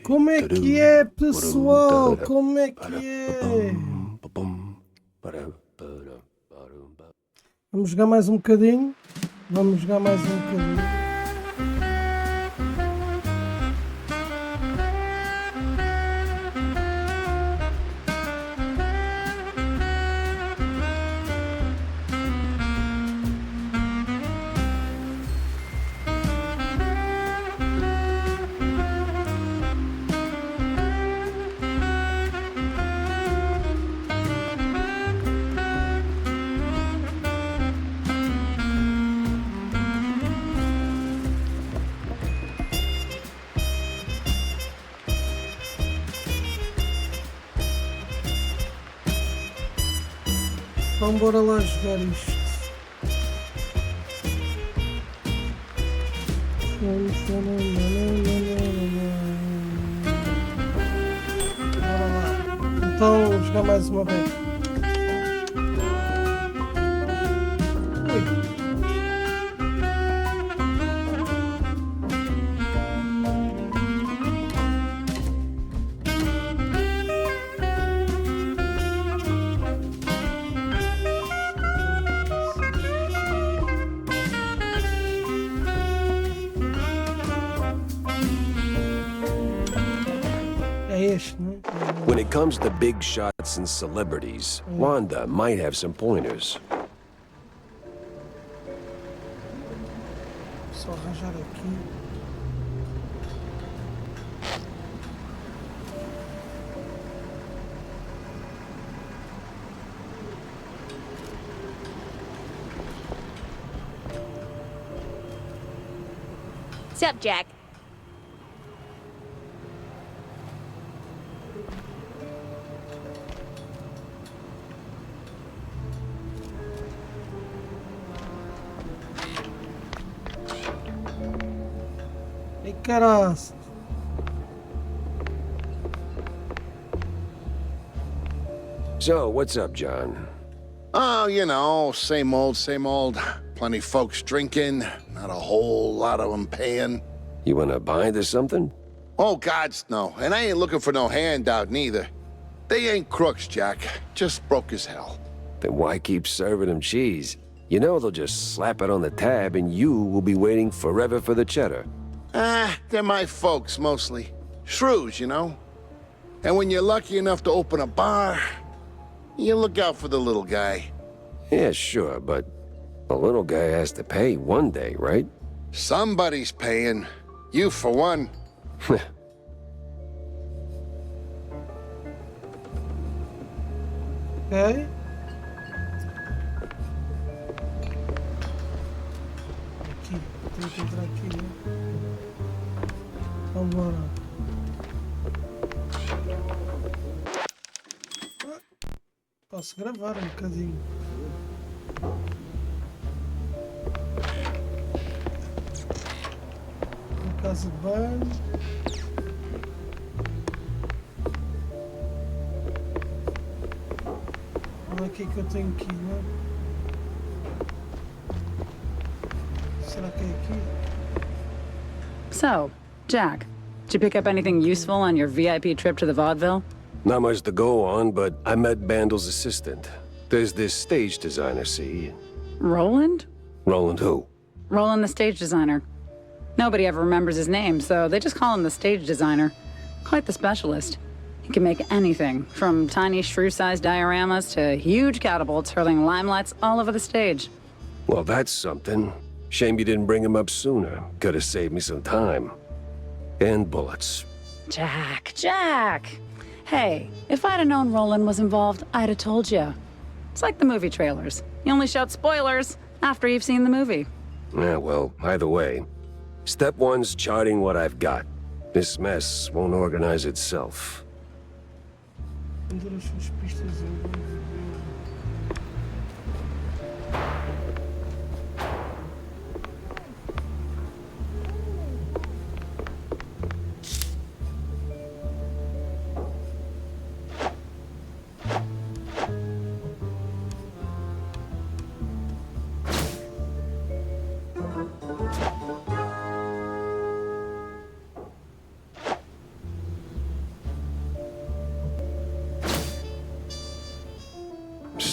Como é que é, pessoal? Como é que é? Vamos jogar mais um bocadinho. Vamos jogar mais um bocadinho. Então bora lá jogar isto. Bora lá. Então jogar mais uma vez. Ui. When it comes to big shots and celebrities, Wanda might have some pointers. Só arranjar aqui. What's up, Jack? Ei, caras. So, what's up, John? Oh, you know, same old, same old. Plenty folks drinking, not a whole lot of them paying. You wanna bind or something? Oh, gods, no. And I ain't looking for no handout neither. They ain't crooks, Jack. Just broke as hell. Then why keep serving them cheese? You know they'll just slap it on the tab and you will be waiting forever for the cheddar. Ah, they're my folks, mostly. Shrews, you know? And when you're lucky enough to open a bar, you look out for the little guy. Yeah, sure, but the little guy has to pay one day, right? Somebody's paying. You, for one. Ok. Aqui, tenho que entrar aqui, né? Vamos embora. Posso gravar um bocadinho. Na casa de banho. Olha aqui que eu tenho aqui, né? Será que é aqui? So, Jack, did you pick up anything useful on your VIP trip to the vaudeville? Not much to go on, but I met Bandel's assistant. There's this stage designer, see? Roland? Roland who? Roland, the stage designer. Nobody ever remembers his name, so they just call him the stage designer. Quite the specialist. He can make anything, from tiny shrew-sized dioramas to huge catapults hurling limelights all over the stage. Well, that's something. Shame you didn't bring him up sooner. Could have saved me some time. And bullets. Jack! Hey, if I'd have known Roland was involved, I'd have told you. It's like the movie trailers. You only shout spoilers after you've seen the movie. Yeah, well, either way. Step one's charting what I've got. This mess won't organize itself. Pendura as suas pistas em...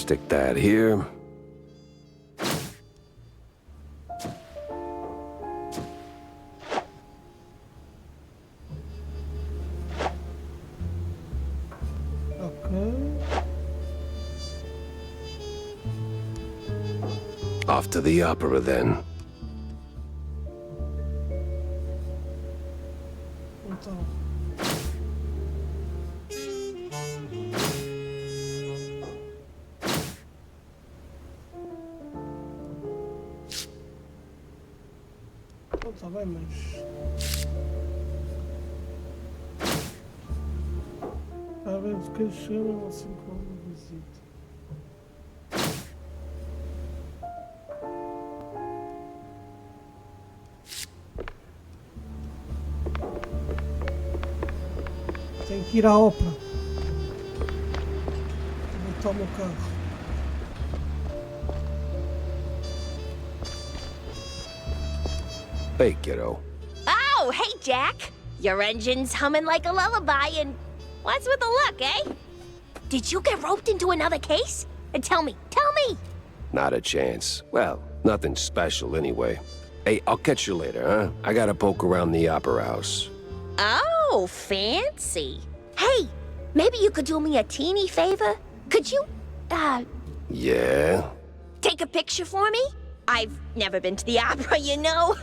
Stick that here. Ok. Off to the opera, then. Então. Então tá bem, mas. A ver o que chama assim como visita. Tenho que ir à ópera. Vou botar o meu carro. Hey, kiddo. Oh, hey, Jack. Your engine's humming like a lullaby, and what's with the look, eh? Did you get roped into another case? And tell me. Not a chance. Well, nothing special anyway. Hey, I'll catch you later, huh? I gotta poke around the opera house. Oh, fancy. Hey, maybe you could do me a teeny favor? Could you, Yeah? take a picture for me? I've never been to the opera, you know.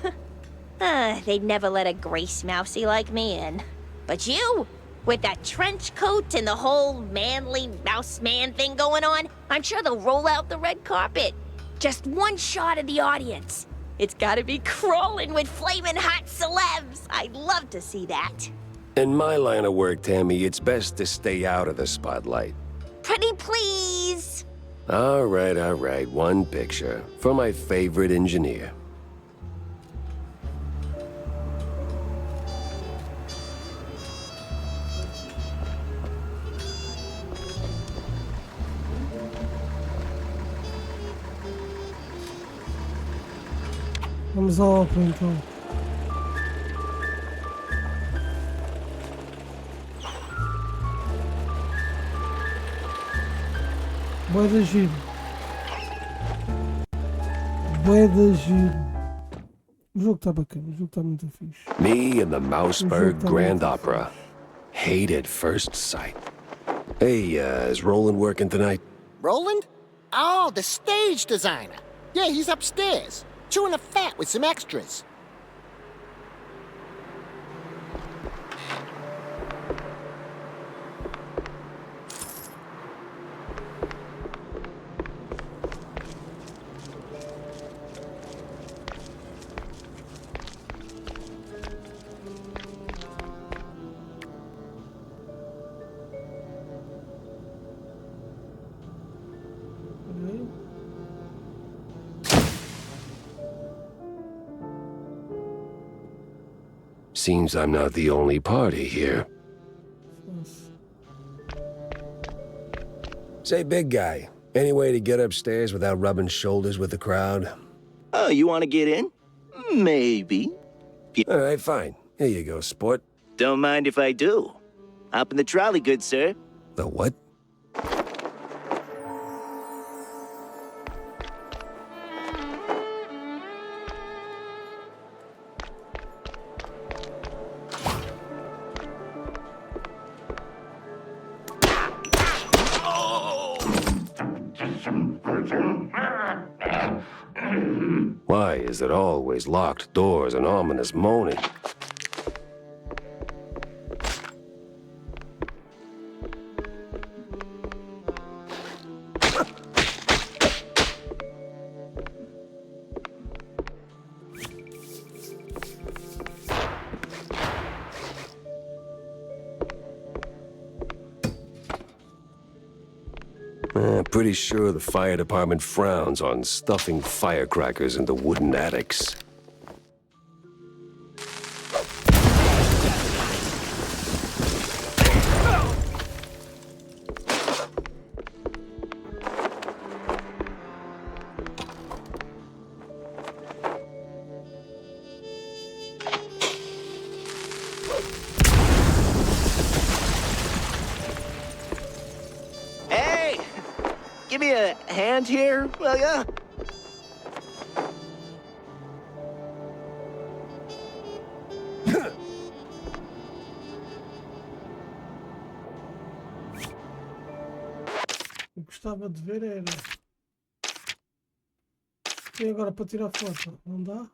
They'd never let a grace mousey like me in. But you, with that trench coat and the whole manly mouse man thing going on, I'm sure they'll roll out the red carpet. Just one shot of the audience. It's gotta be crawling with flaming hot celebs. I'd love to see that. In my line of work, Tammy, it's best to stay out of the spotlight. Pretty please. All right. One picture. For my favorite engineer. Vamos à ópera então. Bué da giro. Bué da giro. O jogo está bacana, o jogo está muito fixe. Me and the Mouseburg Grand Opera. Hate at first sight. Hey, is Roland working tonight? Roland? Oh, the stage designer. Yeah, he's upstairs, chewing the fat with some extras. Seems I'm not the only party here. Say, big guy, any way to get upstairs without rubbing shoulders with the crowd? Oh, you want to get in? Maybe. All right, fine. Here you go, sport. Don't mind if I do. Hop in the trolley, good sir. The what? Why is it always locked doors and ominous moaning? Pretty sure the fire department frowns on stuffing firecrackers into wooden attics. give me a hand here, will ya? Eu gostava de ver era. E agora para tirar foto? Não dá?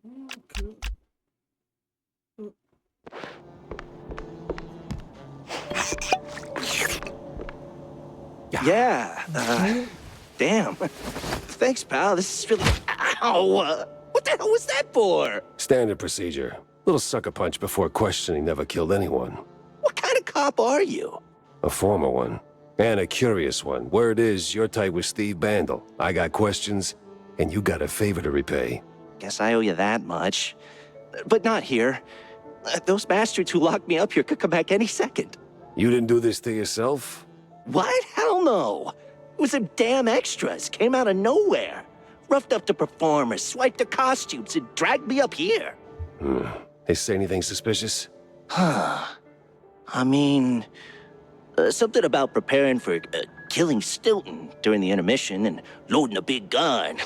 Ok. Yeah. Damn. Thanks, pal. This is really... Ow! What the hell was that for? Standard procedure. Little sucker punch before questioning never killed anyone. What kind of cop are you? A former one. And a curious one. Word is, you're tight with Steve Bandel. I got questions, and you got a favor to repay. Guess I owe you that much. But not here. Those bastards who locked me up here could come back any second. You didn't do this to yourself? What? Hell no. It was them damn extras. Came out of nowhere. Roughed up the performers, swiped their costumes, and dragged me up here. They say anything suspicious? I mean... something about preparing for killing Stilton during the intermission and loading a big gun.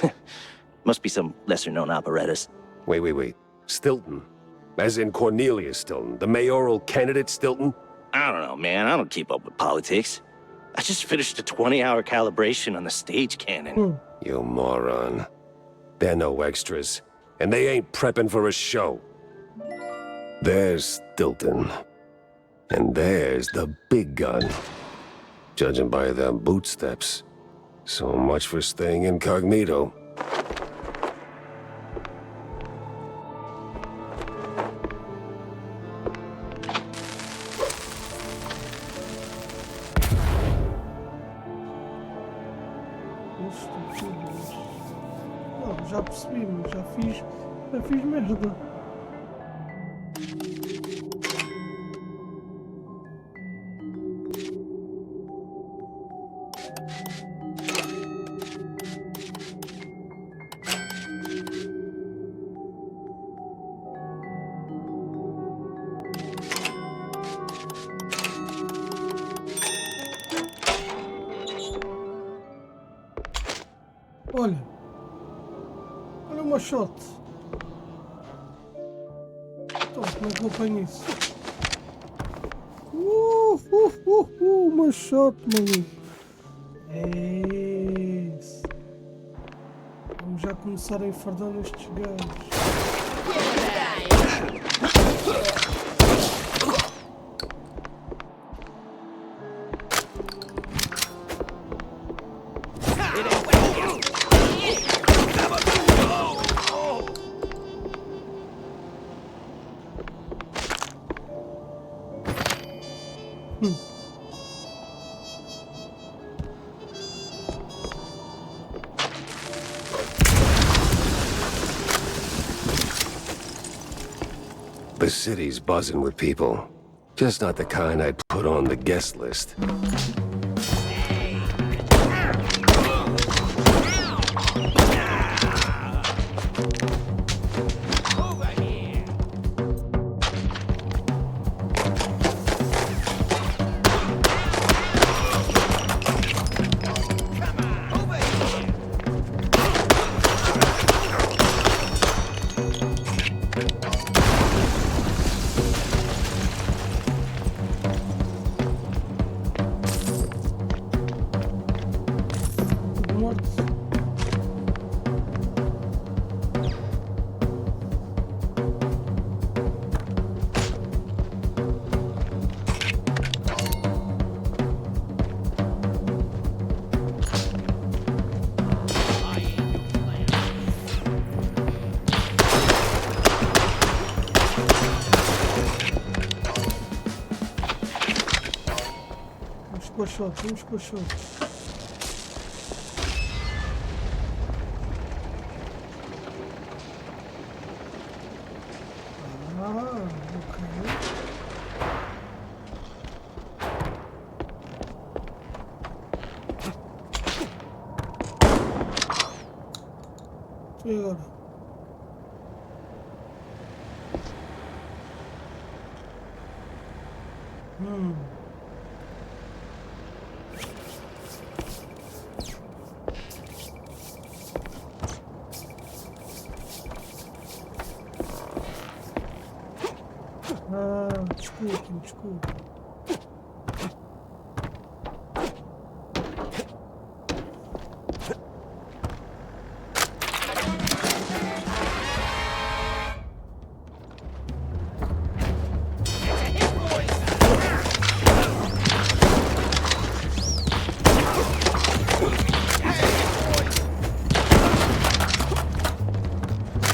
Must be some lesser-known operettas. Wait. Stilton? As in Cornelius Stilton, the mayoral candidate Stilton? I don't know, man. I don't keep up with politics. I just finished a 20-hour calibration on the stage cannon. You moron. They're no extras, and they ain't prepping for a show. There's Stilton. And there's the big gun. Judging by them bootsteps. So much for staying incognito. Não, já percebi, mas já fiz merda. Olha o machote. Então, como é que eu apanho isso? Machote, maluco. É isso. Vamos já começar a enfardar nestes gajos. The city's buzzing with people. Just not the kind I'd put on the guest list. Vamos com o shot. Ok. E agora? escudo.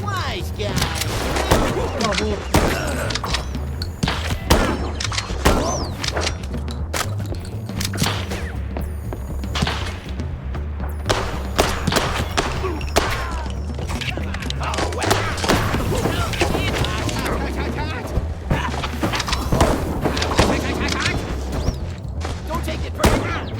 Wise guy. Por favor. Don't take it personally.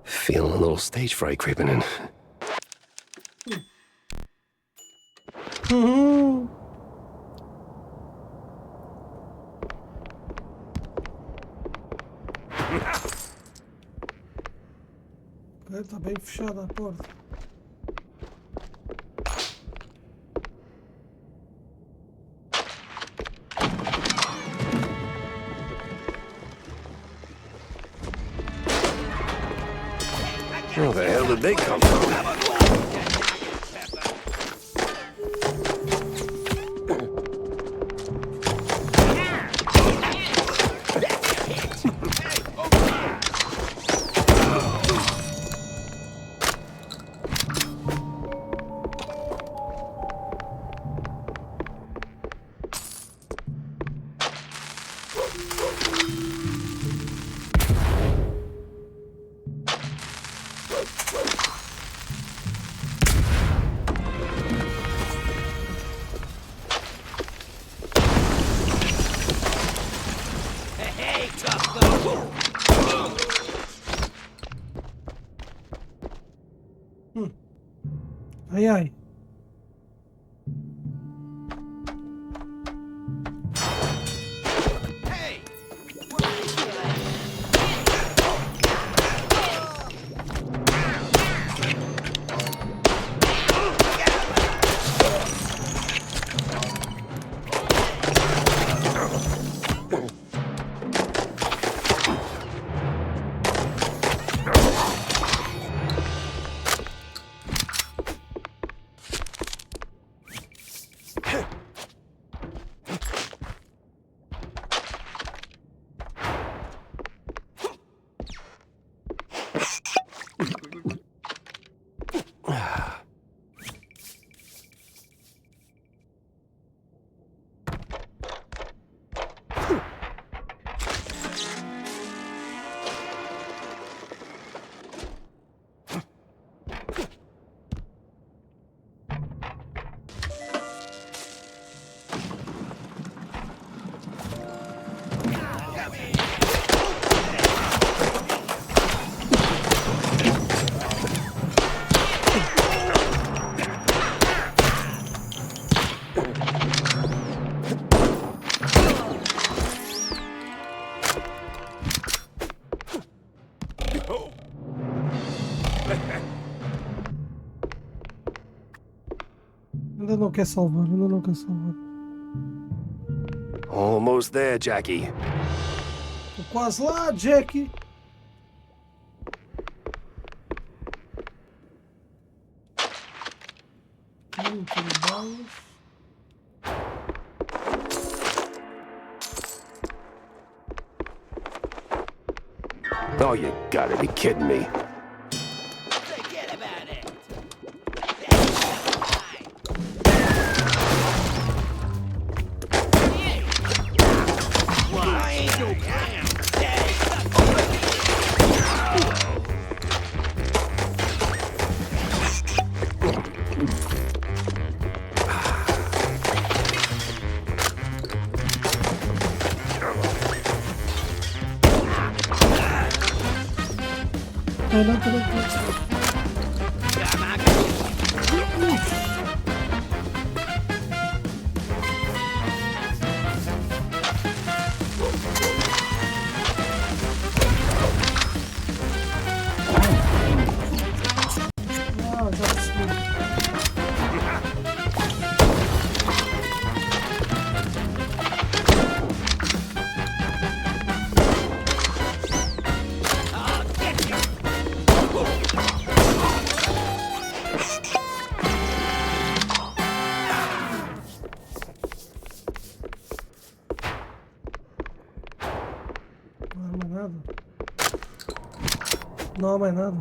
Feeling a little stage fright creeping in. Tá bem fechada a porta. Where the hell did they come from? Ai ai. Ainda não quer salvar, ainda não quer salvar. Almost there, Jackie. Tô quase lá, Jackie. Muito balas. Oh, you gotta be kidding me. Forget about it. I ain't no clown. No hay nada.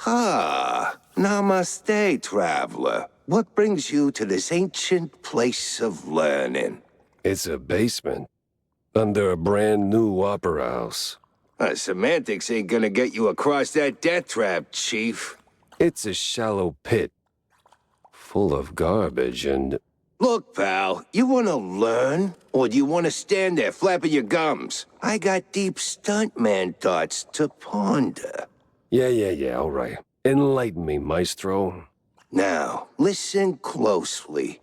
Ah, namaste, traveler. What brings you to this ancient place of learning? It's a basement. Under a brand new opera house. Semantics ain't gonna get you across that death trap, Chief. It's a shallow pit. Full of garbage and... Look, pal, you wanna learn? Or do you wanna stand there flapping your gums? I got deep stuntman thoughts to ponder. Yeah, all right. Enlighten me, maestro. Now, listen closely.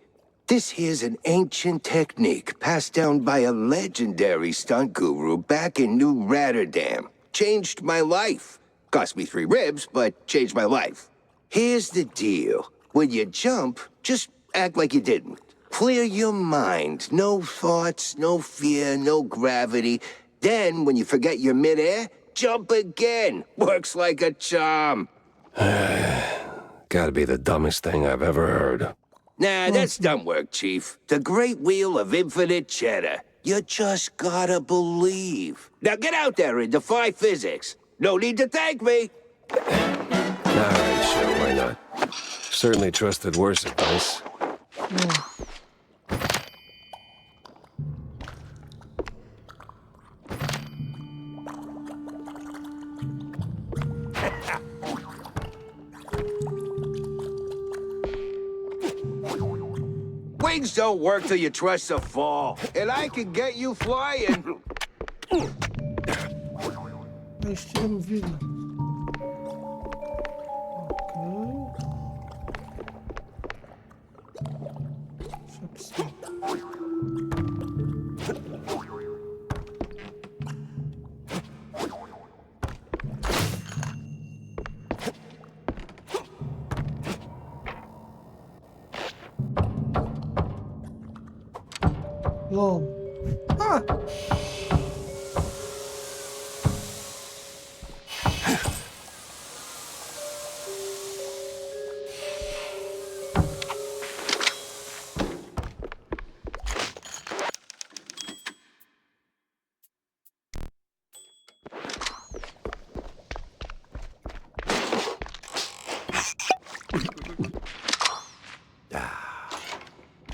This here's an ancient technique passed down by a legendary stunt guru back in New Rotterdam. Changed my life. Cost me 3 ribs, but changed my life. Here's the deal. When you jump, just act like you didn't. Clear your mind. No thoughts, no fear, no gravity. Then, when you forget you're midair, jump again. Works like a charm. Gotta be the dumbest thing I've ever heard. Nah, that's dumb work, Chief. The great wheel of infinite cheddar. You just gotta believe. Now get out there and defy physics. No need to thank me. Alright, sure, why not? Certainly trusted worse advice. Wings don't work till you trust a fall, and I can get you flying. Este é vida. Ok. Lol. Ah!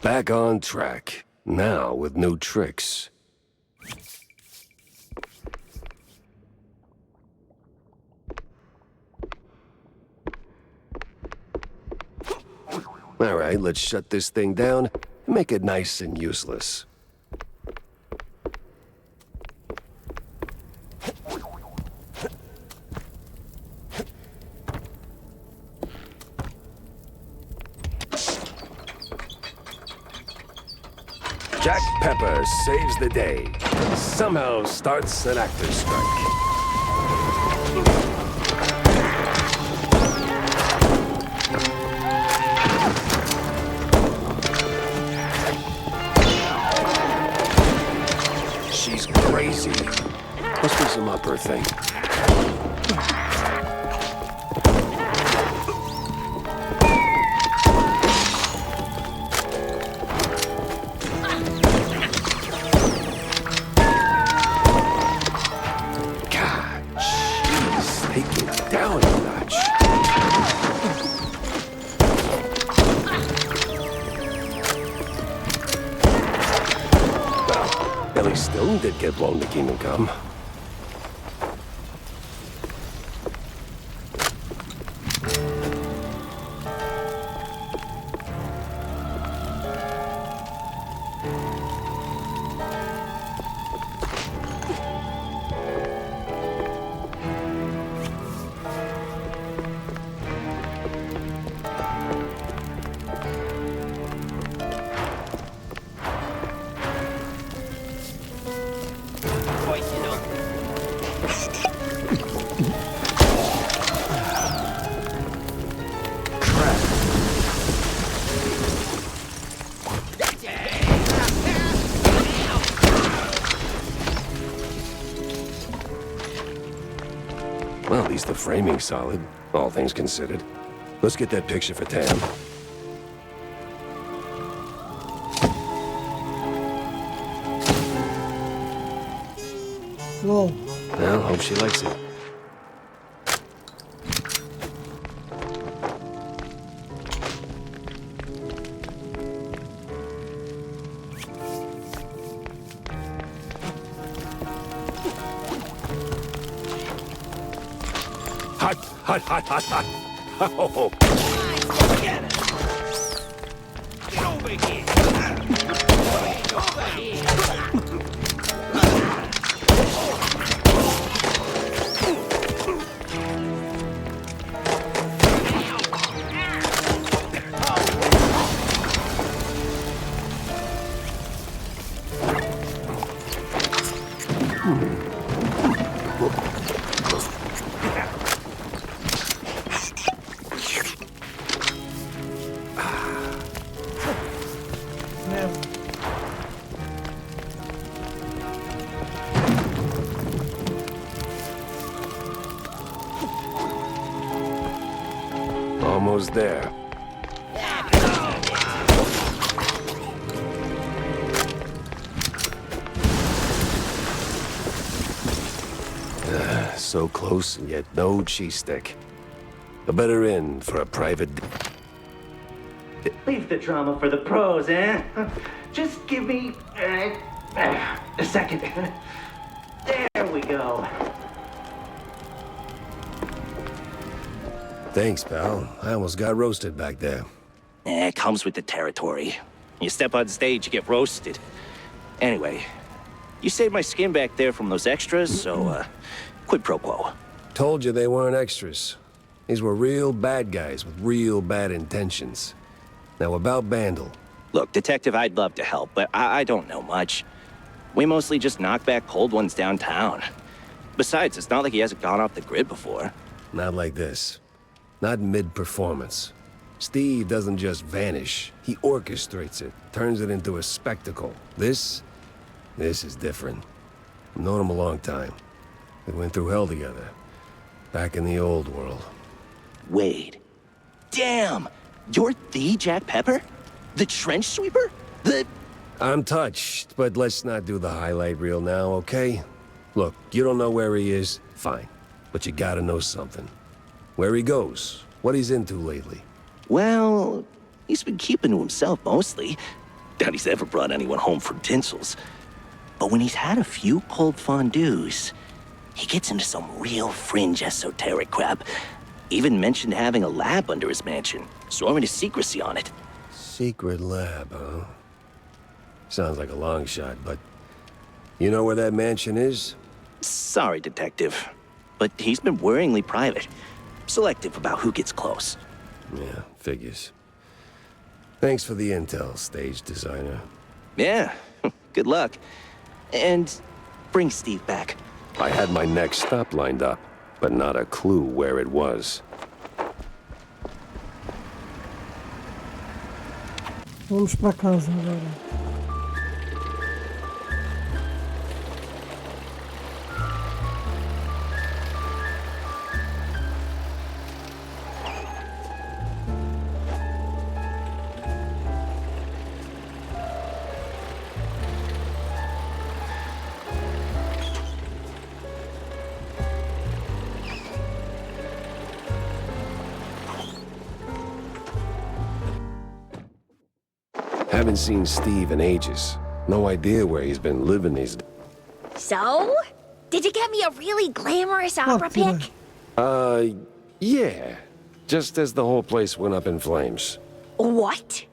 Back on track. Now with new tricks. All right, let's shut this thing down and make it nice and useless. Jack Pepper saves the day. Somehow starts an actor's strike. She's crazy. Must be some upper thing. Stone did get blown to Kingdom Come. Well, at least the framing's solid, all things considered. Let's get that picture for Tam. LOL. Well, hope she likes it. Hot, hot, hot, hot, hot. Oh. Damn. Almost there. So close and yet no cheese stick. A better inn for a private. Leave the drama for the pros, eh? Just give me a second. There we go. Thanks, pal. I almost got roasted back there. It comes with the territory. You step on stage, you get roasted. Anyway, you saved my skin back there from those extras, so quid pro quo. Told you they weren't extras. These were real bad guys with real bad intentions. Now about Bandle. Look, Detective, I'd love to help, but I don't know much. We mostly just knock back cold ones downtown. Besides, it's not like he hasn't gone off the grid before. Not like this. Not mid-performance. Steve doesn't just vanish. He orchestrates it, turns it into a spectacle. This is different. I've known him a long time. We went through hell together. Back in the old world. Wade. Damn! You're the Jack Pepper? The trench sweeper? The... I'm touched, but let's not do the highlight reel now, okay? Look, you don't know where he is? Fine. But you gotta know something. Where he goes, what he's into lately. Well, he's been keeping to himself mostly. Doubt he's ever brought anyone home for tinsels. But when he's had a few cold fondues, he gets into some real fringe esoteric crap. Even mentioned having a lab under his mansion, sworn to secrecy on it. Secret lab, huh? Sounds like a long shot, but... You know where that mansion is? Sorry, Detective, but he's been worryingly private. Selective about who gets close. Yeah, figures. Thanks for the intel, stage designer. Yeah, good luck. And bring Steve back. I had my next stop lined up, but not a clue where it was. Vamos para casa agora. Haven't seen Steve in ages. No idea where he's been living these days. So? Did you get me a really glamorous opera yeah. pic? Yeah. Just as the whole place went up in flames. What?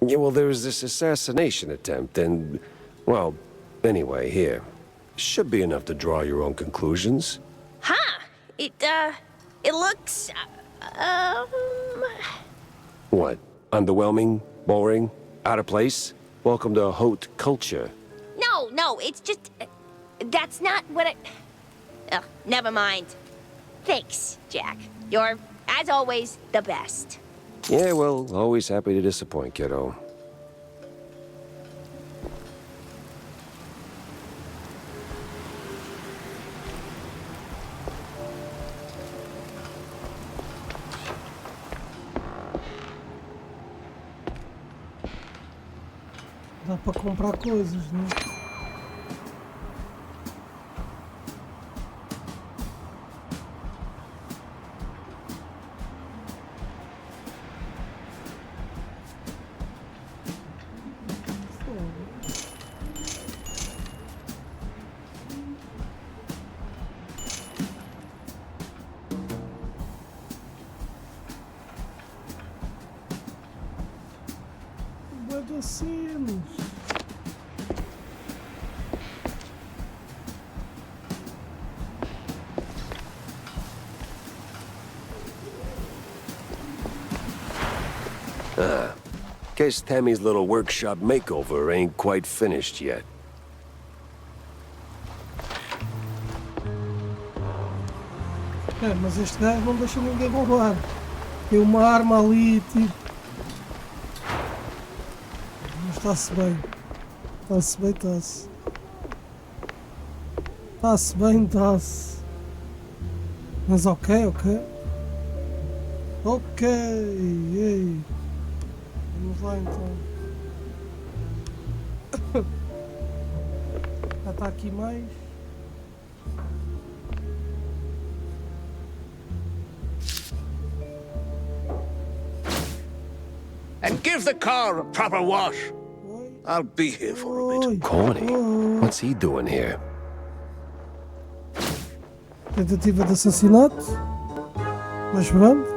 Yeah, well, there was this assassination attempt, and... Well, anyway, here. Should be enough to draw your own conclusions. Huh. It looks, What? Underwhelming? Boring? Out of place? Welcome to haute culture. No, it's just... that's not what I... Ugh, never mind. Thanks, Jack. You're, as always, the best. Yeah, well, always happy to disappoint, kiddo. Dá para comprar coisas, né? assassinos. Guess Tammy's little workshop makeover ain't quite finished yet. É, mas este gajo não deixa ninguém roubar. Tem uma arma ali, tipo. Mas está-se bem. Está-se bem, está-se. Está-se bem, está-se. Mas ok. Ok. Ei. Vamos lá então. Já está aqui mais. And give the car a proper wash. Oi. I'll be here for a bit. Oi. Corny? Oi. What's he doing here? Tentativa de assassinato. Mas pronto.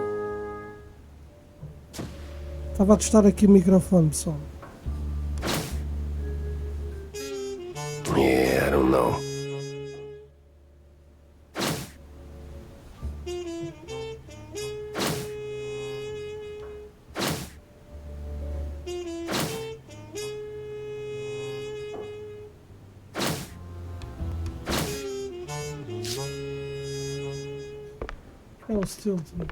Estava a testar aqui o microfone, pessoal. Yeah, I don't know. É o Stilton.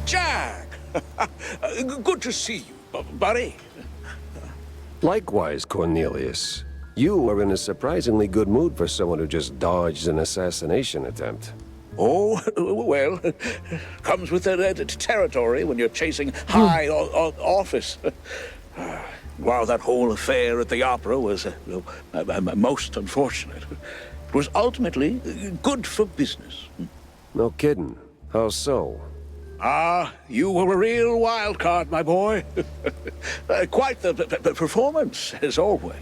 Jack! Good to see you, buddy. Likewise, Cornelius. You are in a surprisingly good mood for someone who just dodged an assassination attempt. Oh, well, comes with the territory when you're chasing high office. While that whole affair at the opera was most unfortunate, it was ultimately good for business. No kidding. How so? You were a real wild card, my boy. Quite the performance, as always.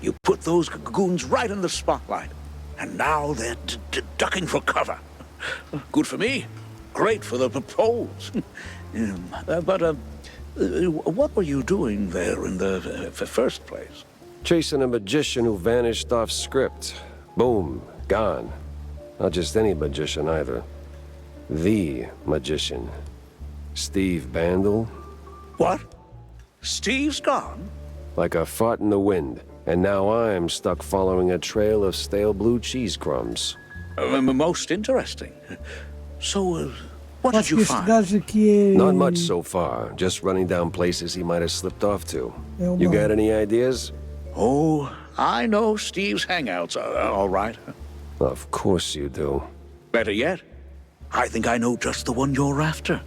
You put those goons right in the spotlight, and now they're ducking for cover. Good for me. Great for the polls. But what were you doing there in the first place? Chasing a magician who vanished off script. Boom. Gone. Not just any magician either. The magician. Steve Bandel. What? Steve's gone? Like a fart in the wind. And now I'm stuck following a trail of stale blue cheese crumbs. Most interesting. So, what did Acho que you este find? gajo aqui é. Not much so far. Just running down places he might have slipped off to. É o You mau. got any ideas? Oh, I know Steve's hangouts, all right. Of course you do. Better yet, I think I know just the one you're after.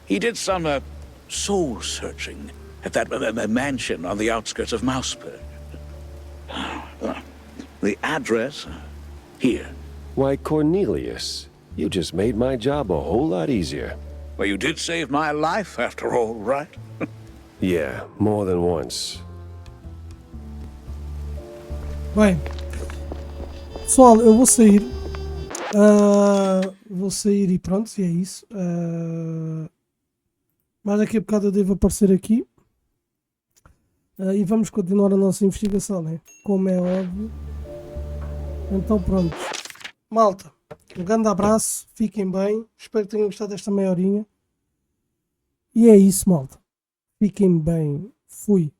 He did some soul searching at that mansion on the outskirts of Mouseburg. The address here. Why, Cornelius, you just made my job a whole lot easier. Well, you did save my life, after all, right? Yeah, more than once. Bem, pessoal, eu vou sair. Vou sair e pronto, e é isso. Mas daqui a bocado eu devo aparecer aqui. E vamos continuar a nossa investigação, né? Como é óbvio. Então pronto. Malta, um grande abraço, fiquem bem. Espero que tenham gostado desta meia horinha. E é isso, malta. Fiquem bem. Fui.